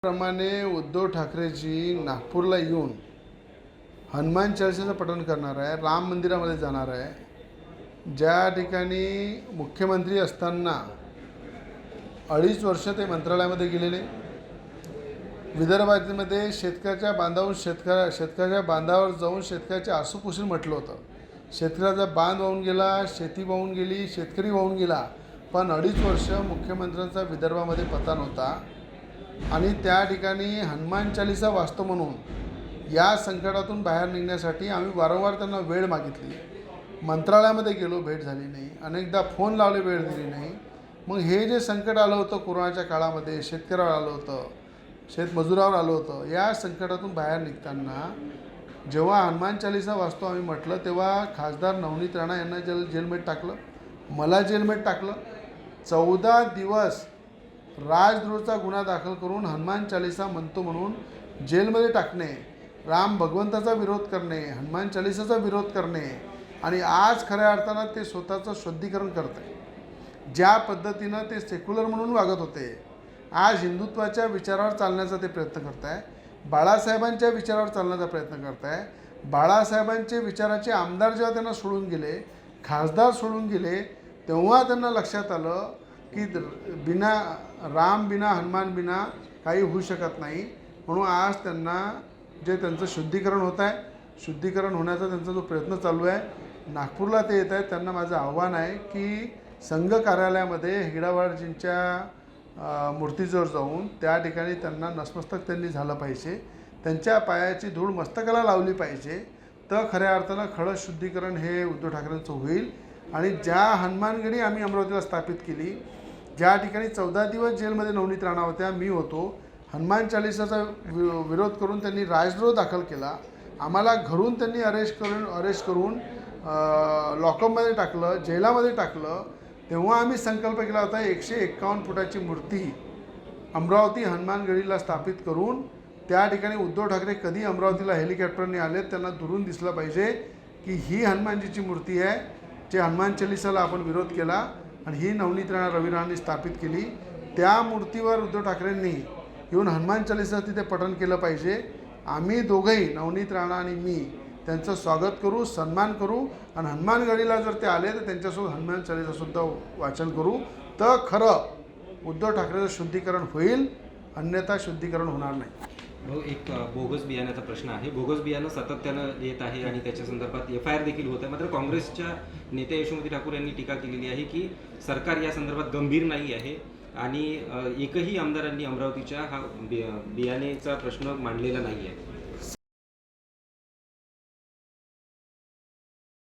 प्रमाणे उद्धव ठाकरेजी नागपूरला येऊन हनुमान चालीसाचं पठण करणार आहे, राम मंदिरामध्ये जाणार आहे। ज्या ठिकाणी मुख्यमंत्री असताना 2.5 वर्ष ते मंत्रालयामध्ये गेलेले, विदर्भामध्ये शेतकऱ्याच्या बांधावर जाऊन शेतकऱ्याचे आसू पुसून म्हटलं होतं, शेतकऱ्याचा बांध वाहून गेला, शेती वाहून गेली, शेतकरी वाहून गेला। पण 2.5 वर्ष मुख्यमंत्र्यांचा विदर्भामध्ये पत्ता नव्हता आणि त्या ठिकाणी हनुमान चालीसा वाचतो म्हणून या संकटातून बाहेर निघण्यासाठी आम्ही वारंवार त्यांना वेळ मागितली। मंत्रालयामध्ये गेलो, भेट झाली नाही, अनेकदा फोन लावले, वेळ दिली नाही। मग हे जे संकट आलं होतं कोरोनाच्या काळामध्ये, शेतकऱ्यावर आलं होतं, शेतमजुरावर आलं होतं, या संकटातून बाहेर निघताना जेव्हा हनुमान चालीसा वाचतो आम्ही म्हटलं, तेव्हा खासदार नवनीत राणा यांना जेलमध्ये टाकलं, मला जेलमध्ये टाकलं। 14 दिवस राजद्रोहाचा गुन्हा दाखल करून हनुमान चालीसा म्हणतो म्हणून जेलमध्ये टाकणे, राम भगवंताचा विरोध करणे, हनुमान चालीसाचा विरोध करणे आणि आज खऱ्या अर्थानं ते स्वतःचं शुद्धीकरण करते। ज्या पद्धतीनं ते सेक्युलर म्हणून वागत होते, आज हिंदुत्वाच्या विचारावर चालण्याचा ते प्रयत्न करत आहे, बाळासाहेबांच्या विचारावर चालण्याचा प्रयत्न करत आहे। बाळासाहेबांचे विचाराचे आमदार जेव्हा त्यांना सोडून गेले, खासदार सोडून गेले, तेव्हा त्यांना लक्षात आलं की राम बिना हनुमान बिना काही होऊ शकत नाही। म्हणून आज त्यांना जे त्यांचं शुद्धीकरण होत आहे, शुद्धीकरण होण्याचा त्यांचा जो प्रयत्न चालू आहे, नागपूरला ते येत आहेत। त्यांना माझं आव्हान आहे की संघ कार्यालयामध्ये हेगडावारजींच्या मूर्तीजवळ जाऊन त्या ठिकाणी त्यांना नतमस्तक त्यांनी झालं पाहिजे, त्यांच्या पायाची धूळ मस्तकाला लावली पाहिजे, तर खऱ्या अर्थानं खरं शुद्धीकरण हे उद्धव ठाकरेंचं होईल। आणि ज्या हनुमानगडी आम्ही अमरावतीला स्थापित केली, ज्या ठिकाणी 14 दिवस जेलमध्ये नवनीत राणा होत्या, मी होतो, हनुमान चालीसाचा विरोध करून त्यांनी राजद्रोह दाखल केला, आम्हाला घरून त्यांनी अरेस्ट करून लॉकअपमध्ये टाकलं, जेलामध्ये टाकलं। तेव्हा आम्ही संकल्प केला होता 151 फुटाची मूर्ती अमरावती हनुमानगडीला स्थापित करून त्या ठिकाणी उद्धव ठाकरे कधी अमरावतीला हेलिकॉप्टरने आले त्यांना दुरून दिसलं पाहिजे की ही हनुमानजीची मूर्ती आहे, जे हनुमान चालीसाला आपण विरोध केला आणि ही नवनीत राणा रवी राणांनी स्थापित केली। त्या मूर्तीवर उद्धव ठाकरेंनी येऊन हनुमान चालीसा तिथे पठण केलं पाहिजे। आम्ही दोघंही, नवनीत राणा आणि मी, त्यांचं स्वागत करू, सन्मान करू आणि हनुमानगडीला जर ते आले तर त्यांच्यासोबत हनुमान चालीसासुद्धा वाचन करू, तर खरं उद्धव ठाकरेचं शुद्धीकरण होईल, अन्यथा शुद्धीकरण होणार नाही। एक बोगस बियाण्याचा प्रश्न आहे। बोगस बियाणं सातत्यानं येत आहे आणि त्याच्या संदर्भात FIR देखील होत आहे। मात्र काँग्रेसच्या नेते यशोमती ठाकूर यांनी टीका केलेली आहे की सरकार या संदर्भात गंभीर नाही आहे आणि एकही आमदारांनी अमरावतीच्या हा बियाणेचा प्रश्न मांडलेला नाही आहे।